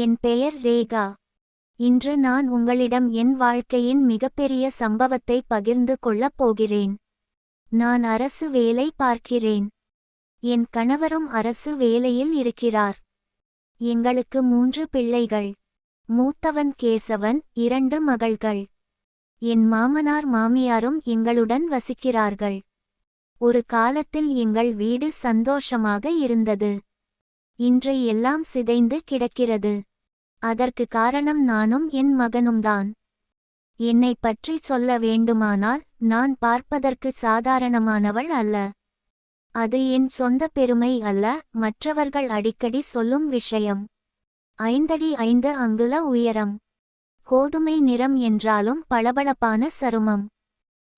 என் பெயர் ரேகா. இன்று நான் உங்களிடம் என் வாழ்க்கையின் மிகப்பெரிய சம்பவத்தை பகிர்ந்து கொள்ளப் போகிறேன். நான் அரசு வேலை பார்க்கிறேன். என் கணவரும் அரசு வேலையில் இருக்கிறார். எங்களுக்கு 3 பிள்ளைகள். மூத்தவன் கேசவன், 2 மகள்கள். என் மாமனார் மாமியாரும் எங்களுடன் வசிக்கிறார்கள். ஒரு காலத்தில் எங்கள் வீடு சந்தோஷமாக இருந்தது. இன்று எல்லாம் சிதைந்து கிடக்கிறது. அதற்கு காரணம் நானும் என் மகனும்தான். என்னை பற்றி சொல்ல வேண்டுமானால், நான் பார்ப்பதற்கு சாதாரணமானவள் அல்ல. அது என் சொந்த பெருமை அல்ல, மற்றவர்கள் அடிக்கடி சொல்லும் விஷயம். 5 அடி 5 அங்குல உயரம். கோதுமை நிறம் என்றாலும் பளபளப்பான சருமம்.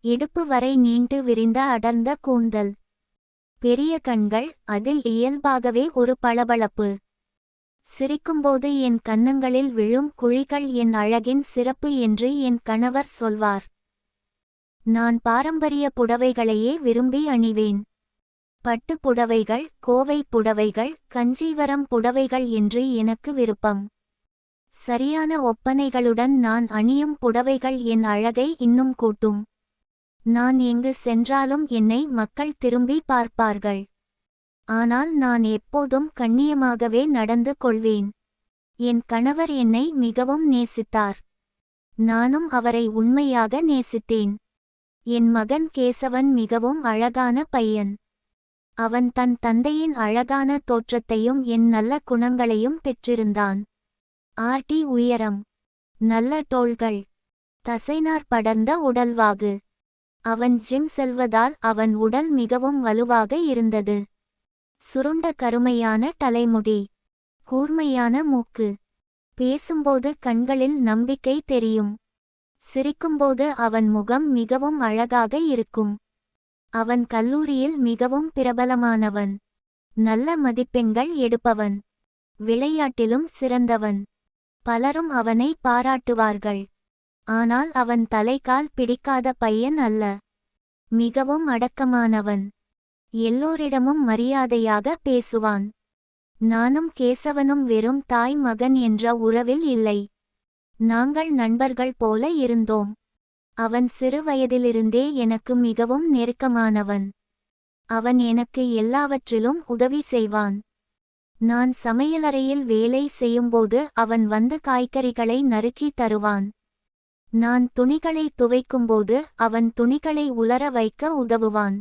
இடுப்பு வரை நீண்டு விரிந்த அடர்ந்த கூந்தல். பெரிய கண்கள், அதில் இயல்பாகவே ஒரு பளபளப்பு. சிரிக்கும்போது என் கன்னங்களில் விழும் குழிகள் என் அழகின் சிறப்பு என்று என் கணவர் சொல்வார். நான் பாரம்பரிய புடவைகளையே விரும்பி அணிவேன். பட்டு புடவைகள், கோவை புடவைகள், கஞ்சிவரம் புடவைகள் என்று எனக்கு விருப்பம். சரியான ஒப்பனைகளுடன் நான் அணியும் புடவைகள் என் அழகை இன்னும் கூட்டும். நான் எங்கு சென்றாலும் என்னை மக்கள் திரும்பி பார்ப்பார்கள். ஆனால் நான் எப்போதும் கண்ணியமாகவே நடந்து கொள்வேன். என் கணவர் என்னை மிகவும் நேசித்தார். நானும் அவரை உண்மையாக நேசித்தேன். என் மகன் கேசவன் மிகவும் அழகான பையன். அவன் தன் தந்தையின் அழகான தோற்றத்தையும் என் நல்ல குணங்களையும் பெற்றிருந்தான். 6 அடி உயரம். நல்ல தோள்கள். தசைநார் படர்ந்த உடல்வாகு. அவன் ஜிம் செல்வதால் அவன் உடல் மிகவும் வலுவாக இருந்தது. சுருண்ட கருமையான தலைமுடி. கூர்மையான மூக்கு. பேசும்போது கண்களில் நம்பிக்கை தெரியும். சிரிக்கும்போது அவன் முகம் மிகவும் அழகாக இருக்கும். அவன் கல்லூரியில் மிகவும் பிரபலமானவன். நல்ல மதிப்பெண்கள் எடுப்பவன். விளையாட்டிலும் சிறந்தவன். பலரும் அவனை பாராட்டுவார்கள். ஆனால் அவன் தலைகால் பிடிக்காத பையன் அல்ல. மிகவும் அடக்கமானவன். எல்லோரிடமும் மரியாதையாக பேசுவான். நானும் கேசவனும் வெறும் தாய் மகன் என்ற உறவில் இல்லை. நாங்கள் நண்பர்கள் போல இருந்தோம். அவன் சிறு வயதிலிருந்தே எனக்கு மிகவும் நெருக்கமானவன். அவன் எனக்கு எல்லாவற்றிலும் உதவி செய்வான். நான் சமையலறையில் வேலை செய்யும்போது அவன் வந்து காய்கறிகளை நறுக்கி தருவான். நான் துணிகளை துவைக்கும்போது அவன் துணிகளை உலர வைக்க உதவுவான்.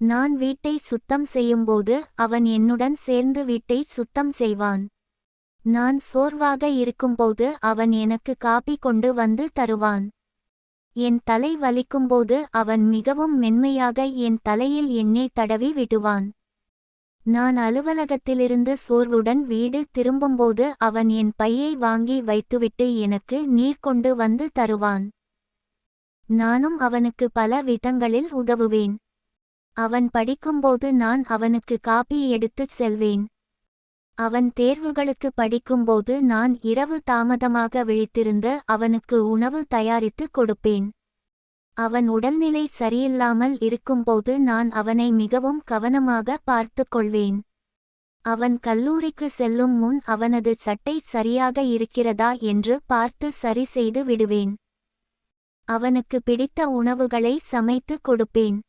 நான் வீட்டை சுத்தம் செய்யும்போது அவன் என்னுடன் சேர்ந்து வீட்டை சுத்தம் செய்வான். நான் சோர்வாக இருக்கும்போது அவன் எனக்கு காபி கொண்டு வந்து தருவான். என் தலை வலிக்கும்போது அவன் மிகவும் மென்மையாக என் தலையில் எண்ணெய் தடவி விடுவான். நான் அலுவலகத்திலிருந்து சோர்வுடன் வீடு திரும்பும்போது அவன் என் பையை வாங்கி வைத்துவிட்டு எனக்கு நீர் கொண்டு வந்து தருவான். நானும் அவனுக்கு பல விதங்களில் உதவுவேன். அவன் படிக்கும்போது நான் அவனுக்கு காபி எடுத்துச் செல்வேன். அவன் தேர்வுகளுக்கு படிக்கும்போது நான் இரவு தாமதமாக விழித்திருந்து அவனுக்கு உணவு தயாரித்து கொடுப்பேன். அவன் உடல்நிலை சரியில்லாமல் இருக்கும்போது நான் அவனை மிகவும் கவனமாக பார்த்து கொள்வேன். அவன் கல்லூரிக்கு செல்லும் முன் அவனது சட்டை சரியாக இருக்கிறதா என்று பார்த்து சரி செய்து விடுவேன். அவனுக்கு பிடித்த உணவுகளை சமைத்து கொடுப்பேன்.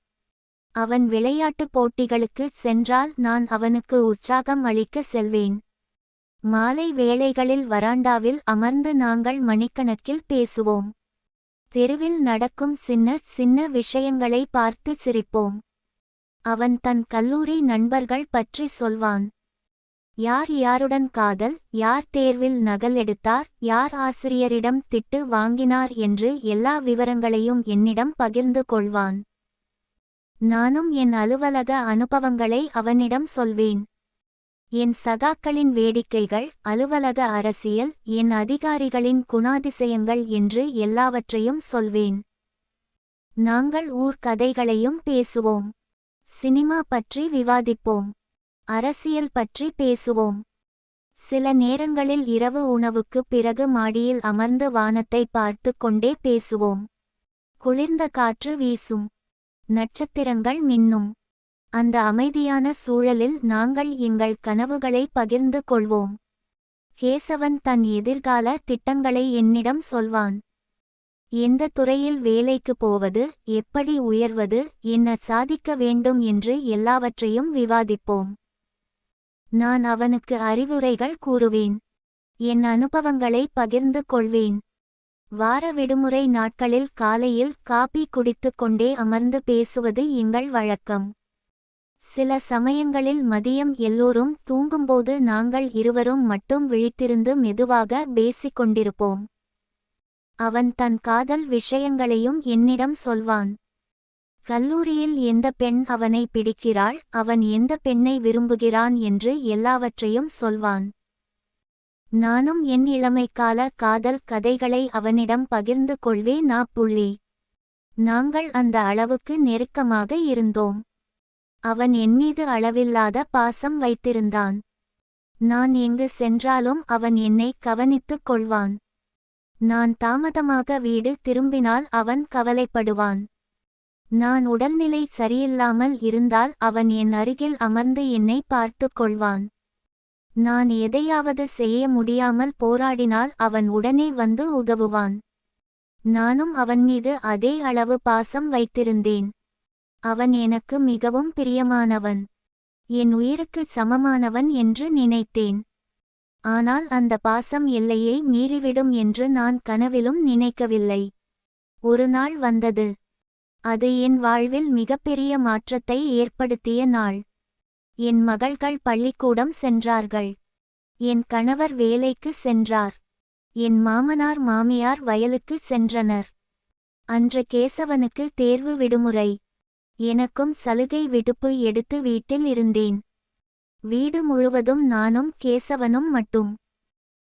அவன் விளையாட்டுப் போட்டிகளுக்கு சென்றால் நான் அவனுக்கு உற்சாகம் அளிக்க செல்வேன். மாலை வேளைகளில் வராண்டாவில் அமர்ந்து நாங்கள் மணிக்கணக்கில் பேசுவோம். தெருவில் நடக்கும் சின்ன சின்ன விஷயங்களை பார்த்து சிரிப்போம். அவன் தன் கல்லூரி நண்பர்கள் பற்றி சொல்வான். யார் யாருடன் காதல், யார் தேர்வில் நகல் எடுத்தார், யார் ஆசிரியரிடம் திட்டு வாங்கினார் என்று எல்லா விவரங்களையும் என்னிடம் பகிர்ந்து கொள்வான். நானும் என் அலுவலக அனுபவங்களை அவனிடம் சொல்வேன். என் சகாக்களின் வேடிக்கைகள், அலுவலக அரசியல், என் அதிகாரிகளின் குணாதிசயங்கள் என்று எல்லாவற்றையும் சொல்வேன். நாங்கள் ஊர் கதைகளையும் பேசுவோம். சினிமா பற்றி விவாதிப்போம். அரசியல் பற்றி பேசுவோம். சில நேரங்களில் இரவு உணவுக்கு பிறகு மாடியில் அமர்ந்து வானத்தை பார்த்து கொண்டே பேசுவோம். குளிர்ந்த காற்று வீசும். நட்சத்திரங்கள் மின்னும். அந்த அமைதியான சூழலில் நாங்கள் எங்கள் கனவுகளை பகிர்ந்து கொள்வோம். கேசவன் தன் எதிர்கால திட்டங்களை என்னிடம் சொல்வான். எந்த துறையில் வேலைக்கு போவது, எப்படி உயர்வது, என்ன சாதிக்க வேண்டும் என்று எல்லாவற்றையும் விவாதிப்போம். நான் அவனுக்கு அறிவுரைகள் கூறுவேன். என் அனுபவங்களை பகிர்ந்து கொள்வேன். வார விடுமுறை நாட்களில் காலையில் காபி குடித்துக் கொண்டே அமர்ந்து பேசுவது எங்கள் வழக்கம். சில சமயங்களில் மதியம் எல்லோரும் தூங்கும்போது நாங்கள் இருவரும் மட்டும் விழித்திருந்து மெதுவாக பேசிக் கொண்டிருப்போம். அவன் தன் காதல் விஷயங்களையும் என்னிடம் சொல்வான். கல்லூரியில் எந்த பெண் அவனை பிடிக்கிறாள், அவன் எந்த பெண்ணை விரும்புகிறான் என்று எல்லாவற்றையும் சொல்வான். நானும் என் இளமைக்கால காதல் கதைகளை அவனிடம் பகிர்ந்து கொள்வேன். நாங்கள் அந்த அளவுக்கு நெருக்கமாக இருந்தோம். அவன் என்மீது அளவில்லாத பாசம் வைத்திருந்தான். நான் எங்கு சென்றாலும் அவன் என்னை கவனித்துக் கொள்வான். நான் தாமதமாக வீடு திரும்பினால் அவன் கவலைப்படுவான். நான் உடல்நிலை சரியில்லாமல் இருந்தால் அவன் என் அருகில் அமர்ந்து என்னை பார்த்துக் கொள்வான். நான் எதையாவது செய்ய முடியாமல் போராடினால் அவன் உடனே வந்து உதவுவான். நானும் அவன் மீது அதே அளவு பாசம் வைத்திருந்தேன். அவன் எனக்கு மிகவும் பிரியமானவன், என் உயிருக்குச் சமமானவன் என்று நினைத்தேன். ஆனால் அந்த பாசம் எல்லையை மீறிவிடும் என்று நான் கனவிலும் நினைக்கவில்லை. ஒரு நாள் வந்தது. அது என் வாழ்வில் மிகப்பெரிய மாற்றத்தை ஏற்படுத்திய நாள். என் மகள்கள் பள்ளிக்கூடம் சென்றார்கள். என் கணவர் வேலைக்கு சென்றார். என் மாமனார் மாமியார் வயலுக்கு சென்றனர். அன்று கேசவனுக்கு தேர்வு விடுமுறை. எனக்கும் சலுகை விடுப்பு எடுத்து வீட்டில் இருந்தேன். வீடு முழுவதும் நானும் கேசவனும் மட்டும்.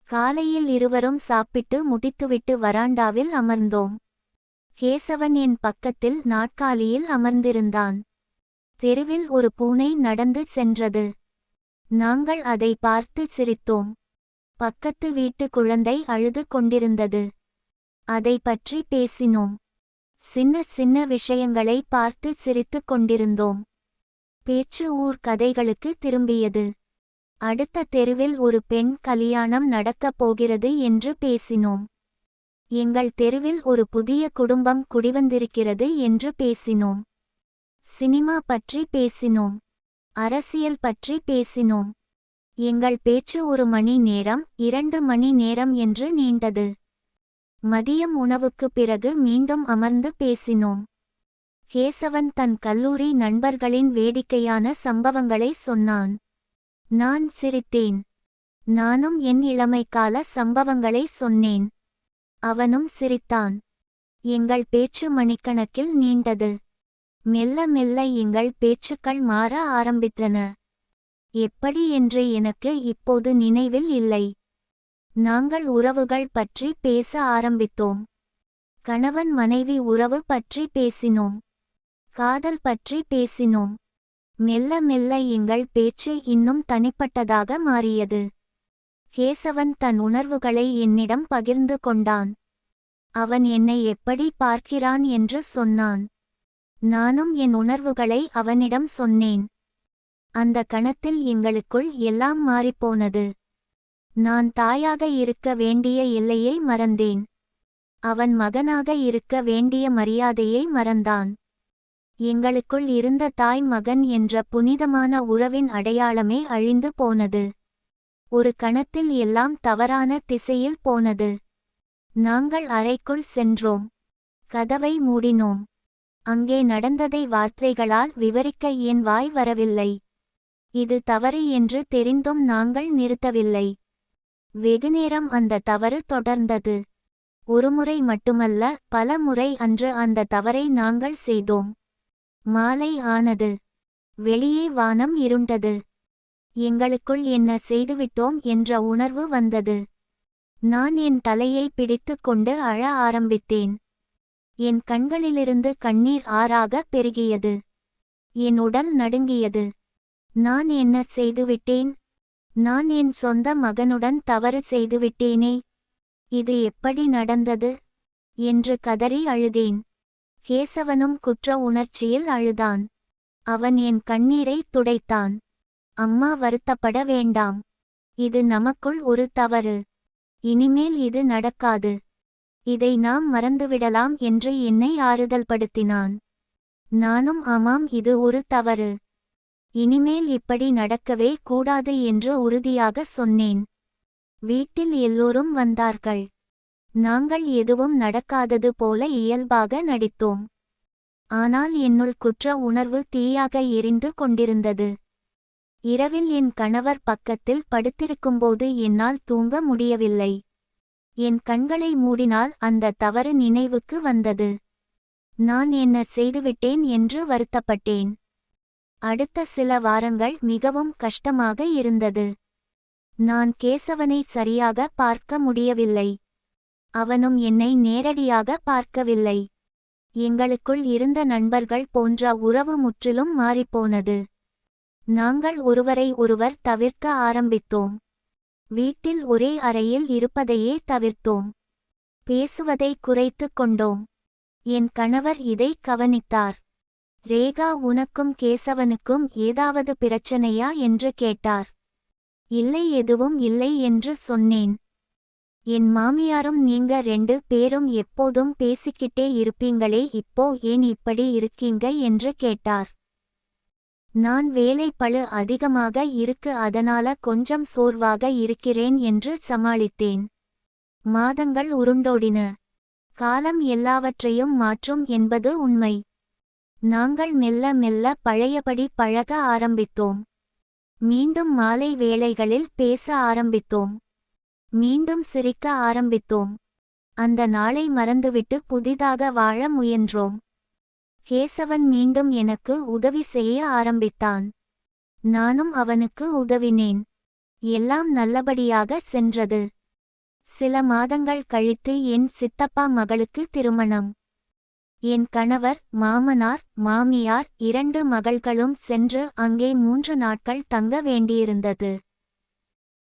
காலையில் இருவரும் சாப்பிட்டு முடித்துவிட்டு வராண்டாவில் அமர்ந்தோம். கேசவன் என் பக்கத்தில் நாற்காலியில் அமர்ந்திருந்தான். தெருவில் ஒரு பூனை நடந்து சென்றது. நாங்கள் அதை பார்த்து சிரித்தோம். பக்கத்து வீட்டு குழந்தை அழுது கொண்டிருந்தது. அதை பற்றி பேசினோம். சின்ன சின்ன விஷயங்களை பார்த்து சிரித்துக் கொண்டிருந்தோம். பேச்சு ஊர் கதைகளுக்கு திரும்பியது. அடுத்த தெருவில் ஒரு பெண் கல்யாணம் நடக்கப் போகிறது என்று பேசினோம். எங்கள் தெருவில் ஒரு புதிய குடும்பம் குடிவந்திருக்கிறது என்று பேசினோம். சினிமா பற்றி பேசினோம். அரசியல் பற்றி பேசினோம். எங்கள் பேச்சு 1 மணி நேரம், 2 மணி நேரம் என்று நீண்டது. மதியம் உணவுக்கு பிறகு மீண்டும் அமர்ந்து பேசினோம். கேசவன் தன் கல்லூரி நண்பர்களின் வேடிக்கையான சம்பவங்களை சொன்னான். நான் சிரித்தேன். நானும் என் இளமைக்கால சம்பவங்களை சொன்னேன். அவனும் சிரித்தான். எங்கள் பேச்சு மணிக்கணக்கில் நீண்டது. மெல்ல மெல்ல எங்கள் பேச்சுக்கள் மாற ஆரம்பித்தன. எப்படி என்று எனக்கு இப்போது நினைவில் இல்லை. நாங்கள் உறவுகள் பற்றி பேச ஆரம்பித்தோம். கணவன் மனைவி உறவு பற்றி பேசினோம். காதல் பற்றி பேசினோம். மெல்ல மெல்ல எங்கள் பேச்சு இன்னும் தனிப்பட்டதாக மாறியது. கேசவன் தன் உணர்வுகளை என்னிடம் பகிர்ந்து கொண்டான். அவன் என்னை எப்படி பார்க்கிறான் என்று சொன்னான். நானும் என் உணர்வுகளை அவனிடம் சொன்னேன். அந்த கணத்தில் எங்களுக்குள் எல்லாம் மாறிப்போனது. நான் தாயாக இருக்க வேண்டிய எல்லையை மறந்தேன். அவன் மகனாக இருக்க வேண்டிய மரியாதையை மறந்தான். எங்களுக்குள் இருந்த தாய் மகன் என்ற புனிதமான உறவின் அடையாளமே அழிந்து போனது. ஒரு கணத்தில் எல்லாம் தவறான திசையில் போனது. நாங்கள் அறைக்குள் சென்றோம். கதவை மூடினோம். அங்கே நடந்ததை வார்த்தைகளால் விவரிக்க என் வாய் வரவில்லை. இது தவறு என்று தெரிந்தும் நாங்கள் நிறுத்தவில்லை. வெகுநேரம் அந்த தவறு தொடர்ந்தது. ஒருமுறை மட்டுமல்ல, பல முறை அன்று அந்த தவறை நாங்கள் செய்தோம். மாலை ஆனது. வெளியே வானம் இருண்டது. எங்களுக்குள் என்ன செய்துவிட்டோம் என்ற உணர்வு வந்தது. நான் என் தலையை பிடித்துக் கொண்டு அழ ஆரம்பித்தேன். என் கண்களிலிருந்து கண்ணீர் ஆறாக பெருகியது. என் உடல் நடுங்கியது. நான் என்ன செய்துவிட்டேன்? நான் என் சொந்த மகனுடன் தவறு செய்துவிட்டேனே. இது எப்படி நடந்தது என்று கதறி அழுதேன். கேசவனும் குற்ற உணர்ச்சியில் அழுதான். அவன் என் கண்ணீரை துடைத்தான். அம்மா வருத்தப்பட வேண்டாம். இது நமக்குள் ஒரு தவறு. இனிமேல் இது நடக்காது. இதை நாம் மறந்துவிடலாம் என்று என்னை ஆறுதல்படுத்தினான். நானும் ஆமாம், இது ஒரு தவறு. இனிமேல் இப்படி நடக்கவே கூடாது என்று உறுதியாக சொன்னேன். வீட்டில் எல்லோரும் வந்தார்கள். நாங்கள் எதுவும் நடக்காதது போல இயல்பாக நடித்தோம். ஆனால் என்னுள் குற்ற உணர்வு தீயாக எரிந்து கொண்டிருந்தது. இரவில் என் கணவர் பக்கத்தில் படுத்திருக்கும்போது என்னால் தூங்க முடியவில்லை. என் கண்களை மூடினால் அந்த தவறு நினைவுக்கு வந்தது. நான் என்ன செய்துவிட்டேன் என்று வருத்தப்பட்டேன். அடுத்த சில வாரங்கள் மிகவும் கஷ்டமாக இருந்தது. நான் கேசவனை சரியாக பார்க்க முடியவில்லை. அவனும் என்னை நேரடியாக பார்க்கவில்லை. எங்களுக்குள் இருந்த நண்பர்கள் போன்ற உறவு முற்றிலும் மாறிப்போனது. நாங்கள் ஒருவரை ஒருவர் தவிர்க்க ஆரம்பித்தோம். வீட்டில் ஒரே அறையில் இருப்பதையே தவிர்த்தோம். பேசுவதை குறைத்து கொண்டோம். என் கணவர் இதை கவனித்தார். ரேகா, உனக்கும் கேசவனுக்கும் ஏதாவது பிரச்சனையா என்று கேட்டார். இல்லை, எதுவும் இல்லை என்று சொன்னேன். என் மாமியாரும் நீங்க 2 பேரும் எப்போதும் பேசிக்கிட்டே இருப்பீங்களே, இப்போ ஏன் இப்படி இருக்கீங்க என்று கேட்டார். நான் வேலை பளு அதிகமாக இருக்கு, அதனால கொஞ்சம் சோர்வாக இருக்கிறேன் என்று சமாளித்தேன். மாதங்கள் உருண்டோடின. காலம் எல்லாவற்றையும் மாற்றும் என்பது உண்மை. நாங்கள் மெல்ல மெல்ல பழையபடி பழக ஆரம்பித்தோம். மீண்டும் மாலை வேளைகளில் பேச ஆரம்பித்தோம். மீண்டும் சிரிக்க ஆரம்பித்தோம். அந்த நாளை மறந்துவிட்டு புதிதாக வாழ முயன்றோம். கேசவன் மீண்டும் எனக்கு உதவி செய்ய ஆரம்பித்தான். நானும் அவனுக்கு உதவினேன். எல்லாம் நல்லபடியாக சென்றது. சில மாதங்கள் கழித்து என் சித்தப்பா மகளுக்கு திருமணம். என் கணவர், மாமனார், மாமியார் 2 மகள்களும் சென்று அங்கே 3 நாட்கள் தங்க வேண்டியிருந்தது.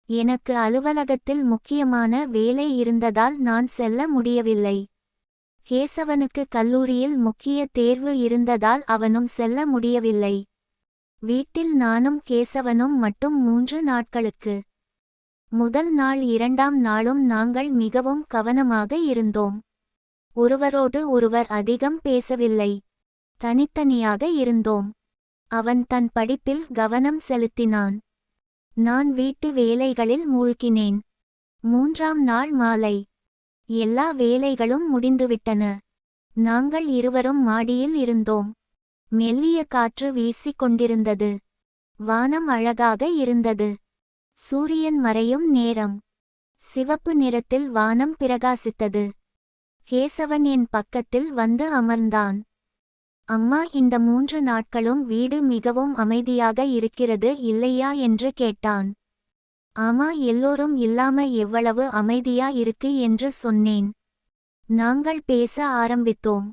எனக்கு அலுவலகத்தில் முக்கியமான வேலை இருந்ததால் நான் செல்ல முடியவில்லை. கேசவனுக்கு கல்லூரியில் முக்கிய தேர்வு இருந்ததால் அவனும் செல்ல முடியவில்லை. வீட்டில் நானும் கேசவனும் மட்டும் 3 நாட்களுக்கு. முதல் நாள் 2ஆம் நாளும் நாங்கள் மிகவும் கவனமாக இருந்தோம். ஒருவரோடு ஒருவர் அதிகம் பேசவில்லை. தனித்தனியாக இருந்தோம். அவன் தன் படிப்பில் கவனம் செலுத்தினான். நான் வீட்டு வேலைகளில் மூழ்கினேன். 3ஆம் நாள் மாலை எல்லா வேலைகளும் முடிந்துவிட்டன. நாங்கள் இருவரும் மாடியில் இருந்தோம். மெல்லிய காற்று வீசிக் கொண்டிருந்தது. வானம் அழகாக இருந்தது. சூரியன் மறையும் நேரம். சிவப்பு நிறத்தில் வானம் பிரகாசித்தது. கேசவன் என் பக்கத்தில் வந்து அமர்ந்தான். அம்மா, இந்த 3 நாட்களும் வீடு மிகவும் அமைதியாக இருக்கிறது இல்லையா என்று கேட்டான். ஆமா, எல்லோரும் இல்லாம எவ்வளவு அமைதியா இருக்கு என்று சொன்னேன். நாங்கள் பேச ஆரம்பித்தோம்.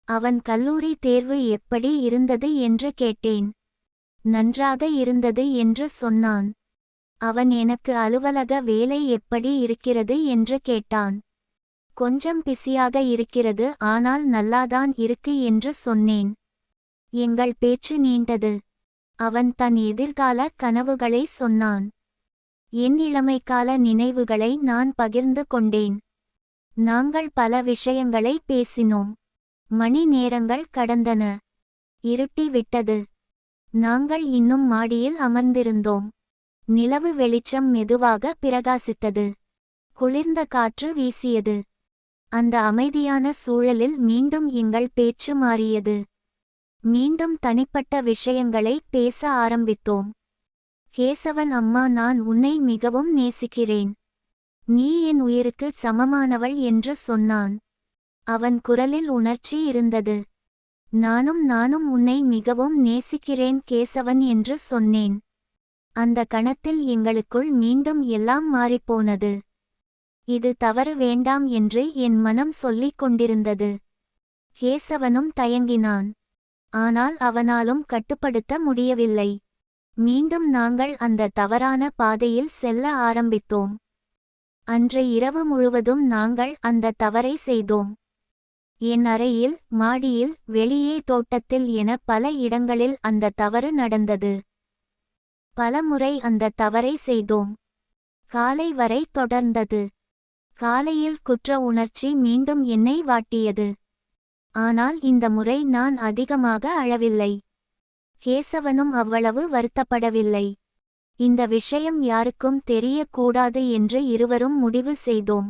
அவன் கல்லூரி தேர்வு எப்படி இருந்தது என்று கேட்டேன். நன்றாக இருந்தது என்று சொன்னான். அவன் எனக்கு அலுவலக வேலை எப்படி இருக்கிறது என்று கேட்டான். கொஞ்சம் பிஸியாக இருக்கிறது, ஆனால் நல்லாதான் இருக்கு என்று சொன்னேன். எங்கள் பேச்சு நீண்டது. அவன் தன் எதிர்கால கனவுகளை சொன்னான். என் இளமைக்கால நினைவுகளை நான் பகிர்ந்து கொண்டேன். நாங்கள் பல விஷயங்களை பேசினோம். மணி நேரங்கள் கடந்தன. இருட்டி விட்டது. நாங்கள் இன்னும் மாடியில் அமர்ந்திருந்தோம். நிலவு வெளிச்சம் மெதுவாக பிரகாசித்தது. குளிர்ந்த காற்று வீசியது. அந்த அமைதியான சூழலில் மீண்டும் எங்கள் பேச்சு மாறியது. மீண்டும் தனிப்பட்ட விஷயங்களை பேச ஆரம்பித்தோம். கேசவன், அம்மா, நான் உன்னை மிகவும் நேசிக்கிறேன். நீ என் உயிருக்கு சமமானவள் என்று சொன்னான். அவன் குரலில் உணர்ச்சி இருந்தது. நானும் உன்னை மிகவும் நேசிக்கிறேன் கேசவன் என்று சொன்னேன். அந்த கணத்தில் எங்களுக்குள் மீண்டும் எல்லாம் மாறிப்போனது. இது தவறு, வேண்டாம் என்று என் மனம் சொல்லிக் கொண்டிருந்தது. கேசவனும் தயங்கினான். ஆனால் அவனாலும் கட்டுப்படுத்த முடியவில்லை. மீண்டும் நாங்கள் அந்த தவறான பாதையில் செல்ல ஆரம்பித்தோம். அன்று இரவு முழுவதும் நாங்கள் அந்த தவறை செய்தோம். என் அறையில், மாடியில், வெளியே, தோட்டத்தில் என பல இடங்களில் அந்த தவறு நடந்தது. பலமுறை அந்த தவறை செய்தோம். காலை வரை தொடர்ந்தது. காலையில் குற்ற உணர்ச்சி மீண்டும் என்னை வாட்டியது. ஆனால் இந்த முறை நான் அதிகமாக அழவில்லை. கேசவனும் அவ்வளவு வருத்தப்படவில்லை. இந்த விஷயம் யாருக்கும் தெரியக்கூடாது என்று இருவரும் முடிவு செய்தோம்.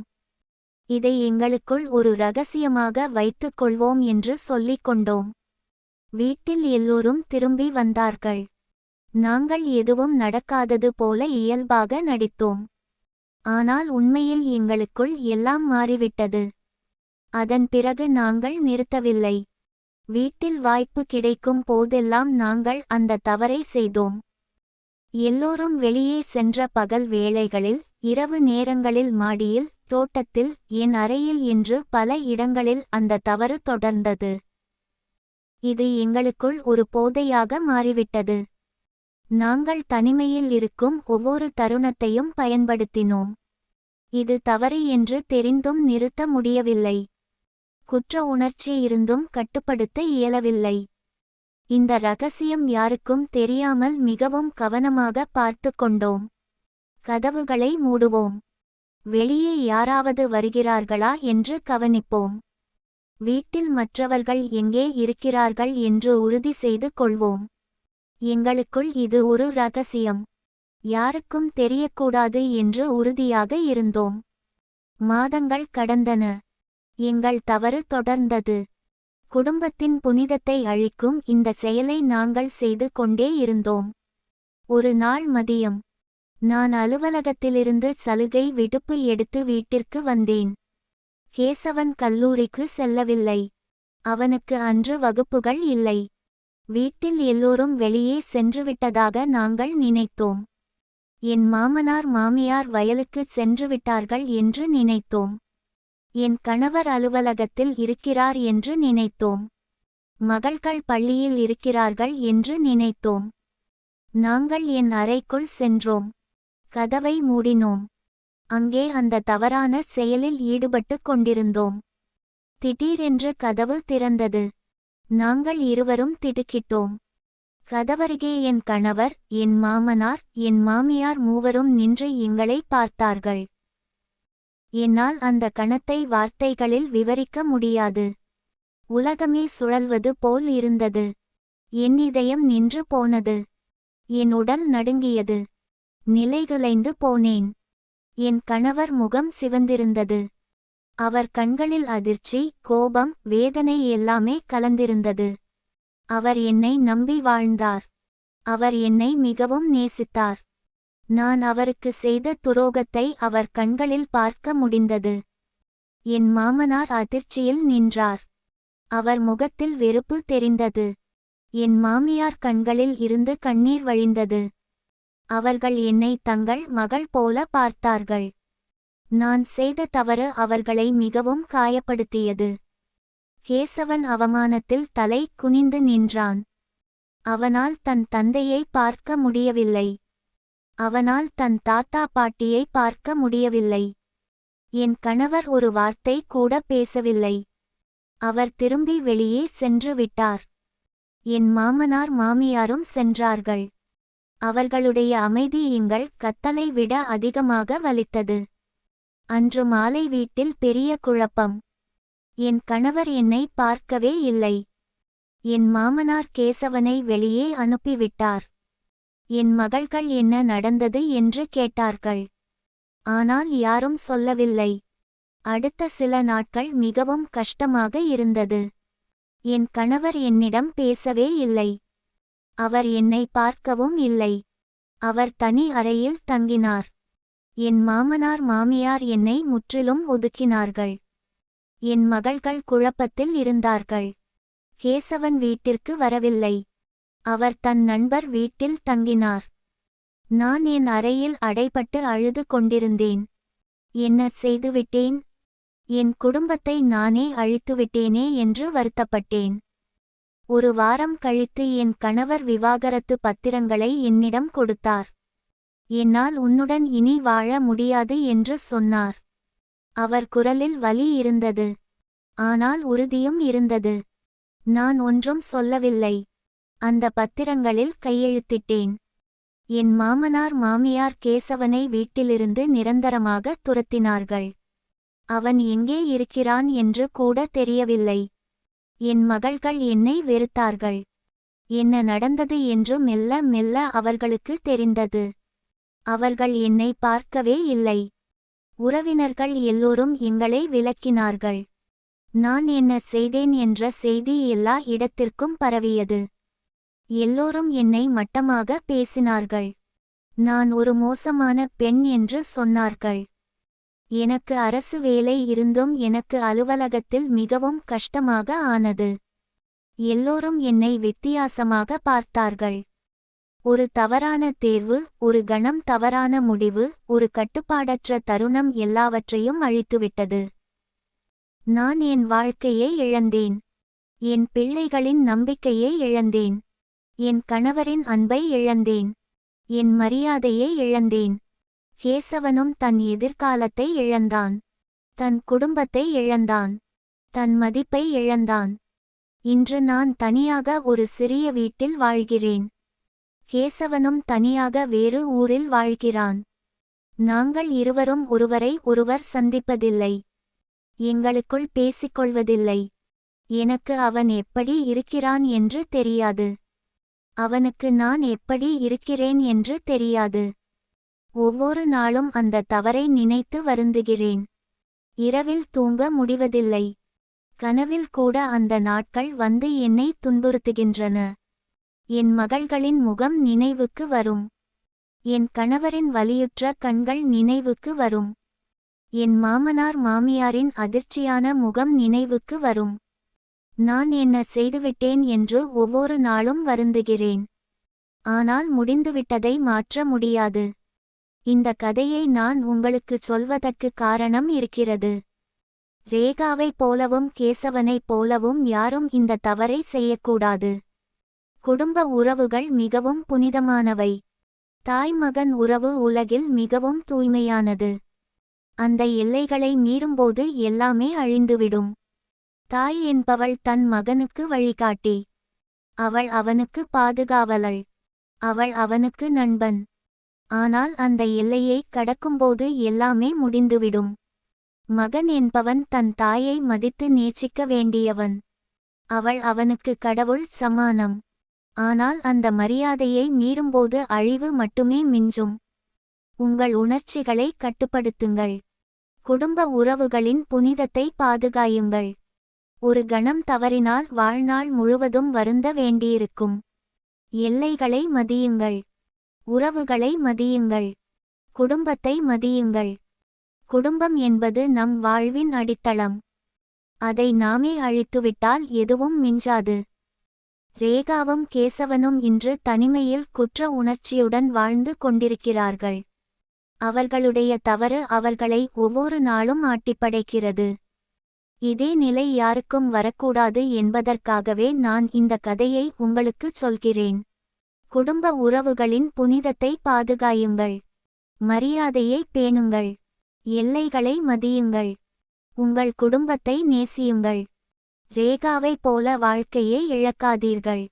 இதை எங்களுக்குள் ஒரு இரகசியமாக வைத்துக் கொள்வோம் என்று சொல்லிக் கொண்டோம். வீட்டில் எல்லோரும் திரும்பி வந்தார்கள். நாங்கள் எதுவும் நடக்காதது போல இயல்பாக நடித்தோம். ஆனால் உண்மையில் எங்களுக்குள் எல்லாம் மாறிவிட்டது. அதன் பிறகு நாங்கள் நிறுத்தவில்லை. வீட்டில் வாய்ப்பு கிடைக்கும் போதெல்லாம் நாங்கள் அந்த தவறை செய்தோம். எல்லோரும் வெளியே சென்ற பகல் வேளைகளில், இரவு நேரங்களில் மாடியில், தோட்டத்தில், என் அறையில் என்று பல இடங்களில் அந்த தவறு தொடர்ந்தது. இது எங்களுக்குள் ஒரு போதையாக மாறிவிட்டது. நாங்கள் தனிமையில் இருக்கும் ஒவ்வொரு தருணத்தையும் பயன்படுத்தினோம். இது தவறு என்று தெரிந்தும் நிறுத்த முடியவில்லை. குற்ற உணர்ச்சி இருந்தும் கட்டுப்படுத்த இயலவில்லை. இந்த ரகசியம் யாருக்கும் தெரியாமல் மிகவும் கவனமாக பார்த்து கொண்டோம். கதவுகளை மூடுவோம். வெளியே யாராவது வருகிறார்களா என்று கவனிப்போம். வீட்டில் மற்றவர்கள் எங்கே இருக்கிறார்கள் என்று உறுதி செய்து கொள்வோம். எங்களுக்குள் இது ஒரு ரகசியம். யாருக்கும் தெரியக்கூடாது என்று உறுதியாக இருந்தோம். மாதங்கள் கடந்தன. எங்கள் தவறு தொடர்ந்தது. குடும்பத்தின் புனிதத்தை அழிக்கும் இந்த செயலை நாங்கள் செய்து கொண்டே இருந்தோம். ஒரு நாள் மதியம் நான் அலுவலகத்திலிருந்து சலுகை விடுப்பு எடுத்து வீட்டிற்கு வந்தேன். கேசவன் கல்லூரிக்கு செல்லவில்லை. அவனுக்கு அன்று வகுப்புகள் இல்லை. வீட்டில் எல்லோரும் வெளியே சென்றுவிட்டதாக நாங்கள் நினைத்தோம். என் மாமனார் மாமியார் வயலுக்குச் சென்றுவிட்டார்கள் என்று நினைத்தோம். என் கணவர் அலுவலகத்தில் இருக்கிறார் என்று நினைத்தோம். மகள்கள் பள்ளியில் இருக்கிறார்கள் என்று நினைத்தோம். நாங்கள் என் அறைக்குள் சென்றோம். கதவை மூடினோம். அங்கே அந்த தவறான செயலில் ஈடுபட்டு கொண்டிருந்தோம். திடீரென்று கதவு திறந்தது. நாங்கள் இருவரும் திடுக்கிட்டோம். கதவருகே என் கணவர், என் மாமனார், என் மாமியார் மூவரும் நின்று எங்களை பார்த்தார்கள். என்னால் அந்த கணத்தை வார்த்தைகளில் விவரிக்க முடியாது. உலகமே சுழல்வது போல் இருந்தது. என் இதயம் நின்று போனது. என் உடல் நடுங்கியது. நிலைகுலைந்து போனேன். என் கணவர் முகம் சிவந்திருந்தது. அவர் கண்களில் அதிர்ச்சி, கோபம், வேதனை எல்லாமே கலந்திருந்தது. அவர் என்னை நம்பி வாழ்ந்தார். அவர் என்னை மிகவும் நேசித்தார். நான் அவருக்கு செய்த துரோகத்தை அவர் கண்களில் பார்க்க முடிந்தது. என் மாமனார் அதிர்ச்சியில் நின்றார். அவர் முகத்தில் வெறுப்பு தெரிந்தது. என் மாமியார் கண்களில் இருந்து கண்ணீர் வழிந்தது. அவர்கள் என்னை தங்கள் மகள் போல பார்த்தார்கள். நான் செய்த தவறு அவர்களை மிகவும் காயப்படுத்தியது. கேசவன் அவமானத்தில் தலை குனிந்து நின்றான். அவனால் தன் தந்தையை பார்க்க முடியவில்லை. அவனால் தன் தாத்தா பாட்டியை பார்க்க முடியவில்லை. என் கணவர் ஒரு வார்த்தை கூட பேசவில்லை. அவர் திரும்பி வெளியே சென்று விட்டார். என் மாமனார் மாமியாரும் சென்றார்கள். அவர்களுடைய அமைதி எங்கள் கத்தலை விட அதிகமாக வலித்தது. அன்று மாலை வீட்டில் பெரிய குழப்பம். என் கணவர் என்னை பார்க்கவே இல்லை. என் மாமனார் கேசவனை வெளியே அனுப்பிவிட்டார். என் மகள்கள் என்ன நடந்தது என்று கேட்டார்கள். ஆனால் யாரும் சொல்லவில்லை. அடுத்த சில நாட்கள் மிகவும் கஷ்டமாக இருந்தது. என் கணவர் என்னிடம் பேசவே இல்லை. அவர் என்னை பார்க்கவும் இல்லை. அவர் தனி அறையில் தங்கினார். என் மாமனார் மாமியார் என்னை முற்றிலும் ஒதுக்கினார்கள். என் மகள்கள் குழப்பத்தில் இருந்தார்கள். கேசவன் வீட்டிற்கு வரவில்லை. அவர் தன் நண்பர் வீட்டில் தங்கினார். நான் என் அறையில் அடைபட்டு அழுது கொண்டிருந்தேன். என்ன செய்துவிட்டேன்? என் குடும்பத்தை நானே அழித்துவிட்டேனே என்று வருத்தப்பட்டேன். ஒரு வாரம் கழித்து என் கணவர் விவாகரத்து பத்திரங்களை என்னிடம் கொடுத்தார். என்னால் உன்னுடன் இனி வாழ முடியாது என்று சொன்னார். அவர் குரலில் வலி இருந்தது. ஆனால் உறுதியும் இருந்தது. நான் ஒன்றும் சொல்லவில்லை. அந்த பத்திரங்களில் கையெழுத்திட்டேன். என் மாமனார் மாமியார் கேசவனை வீட்டிலிருந்து நிரந்தரமாக துரத்தினார்கள். அவன் எங்கே இருக்கிறான் என்று கூட தெரியவில்லை. என் மகள்கள் என்னை வெறுத்தார்கள். என்ன நடந்தது என்று மெல்ல மெல்ல அவர்களுக்கு தெரிந்தது. அவர்கள் என்னை பார்க்கவே இல்லை. உறவினர்கள் எல்லோரும் எங்களை விலக்கினார்கள். நான் என்ன செய்தேன் என்ற செய்தி எல்லா இடத்திற்கும் பரவியது. எல்லோரும் என்னை மட்டமாக பேசினார்கள். நான் ஒரு மோசமான பெண் என்று சொன்னார்கள். எனக்கு அரசு வேலை இருந்தும் எனக்கு அலுவலகத்தில் மிகவும் கஷ்டமாக ஆனது. எல்லோரும் என்னை வித்தியாசமாக பார்த்தார்கள். ஒரு தவறான தேர்வு, ஒரு கணம் தவறான முடிவு, ஒரு கட்டுப்பாடற்ற தருணம் எல்லாவற்றையும் அழித்துவிட்டது. நான் என் வாழ்க்கையை இழந்தேன். என் பிள்ளைகளின் நம்பிக்கையை இழந்தேன். என் கணவரின் அன்பை இழந்தேன். என் மரியாதையை இழந்தேன். கேசவனும் தன் எதிர்காலத்தை இழந்தான். தன் குடும்பத்தை இழந்தான். தன் மதிப்பை இழந்தான். இன்று நான் தனியாக ஒரு சிறிய வீட்டில் வாழ்கிறேன். கேசவனும் தனியாக வேறு ஊரில் வாழ்கிறான். நாங்கள் இருவரும் ஒருவரை ஒருவர் சந்திப்பதில்லை. எங்களுக்குள் பேசிக்கொள்வதில்லை. எனக்கு அவன் எப்படி இருக்கிறான் என்று தெரியாது. அவனுக்கு நான் எப்படி இருக்கிறேன் என்று தெரியாது. ஒவ்வொரு நாளும் அந்த தவறை நினைத்து வருந்துகிறேன். இரவில் தூங்க முடிவதில்லை. கனவில் கூட அந்த நாட்கள் வந்து என்னை துன்புறுத்துகின்றன. என் மகள்களின் முகம் நினைவுக்கு வரும். என் கணவரின் வலியுற்ற கண்கள் நினைவுக்கு வரும். என் மாமனார் மாமியாரின் அதிர்ச்சியான முகம் நினைவுக்கு வரும். நான் என்ன செய்துவிட்டேன் என்று ஒவ்வொரு நாளும் வருந்துகிறேன். ஆனால் முடிந்துவிட்டதை மாற்ற முடியாது. இந்த கதையை நான் உங்களுக்குச் சொல்வதற்கு காரணம் இருக்கிறது. ரேகாவைப் போலவும் கேசவனைப் போலவும் யாரும் இந்த தவறை செய்யக்கூடாது. குடும்ப உறவுகள் மிகவும் புனிதமானவை. தாய் மகன் உறவு உலகில் மிகவும் தூய்மையானது. அந்த எல்லைகளை மீறும்போது எல்லாமே அழிந்துவிடும். தாய் என்பவள் தன் மகனுக்கு வழிகாட்டி. அவள் அவனுக்கு பாதுகாவலள். அவள் அவனுக்கு நண்பன். ஆனால் அந்த எல்லையை கடக்கும்போது எல்லாமே முடிந்துவிடும். மகன் என்பவன் தன் தாயை மதித்து நேசிக்க வேண்டியவன். அவள் அவனுக்கு கடவுள் சமானம். ஆனால் அந்த மரியாதையை மீறும்போது அழிவு மட்டுமே மிஞ்சும். உங்கள் உணர்ச்சிகளை கட்டுப்படுத்துங்கள். குடும்ப உறவுகளின் புனிதத்தை பாதுகாயுங்கள். ஒரு கணம் தவறினால் வாழ்நாள் முழுவதும் வருந்த வேண்டியிருக்கும். எல்லைகளை மதியுங்கள். உறவுகளை மதியுங்கள். குடும்பத்தை மதியுங்கள். குடும்பம் என்பது நம் வாழ்வின் அடித்தளம். அதை நாமே அழித்துவிட்டால் எதுவும் மிஞ்சாது. ரேகாவும் கேசவனும் இன்று தனிமையில் குற்ற உணர்ச்சியுடன் வாழ்ந்து கொண்டிருக்கிறார்கள். அவர்களுடைய தவறு அவர்களை ஒவ்வொரு நாளும் ஆட்டிப்படைக்கிறது. இதே நிலை யாருக்கும் வரக்கூடாது என்பதற்காகவே நான் இந்த கதையை உங்களுக்குச் சொல்கிறேன். குடும்ப உறவுகளின் புனிதத்தை பாதுகாயுங்கள். மரியாதையை பேணுங்கள். எல்லைகளை மதியுங்கள். உங்கள் குடும்பத்தை நேசியுங்கள். ரேகாவைப் போல வாழ்க்கையை இழக்காதீர்கள்.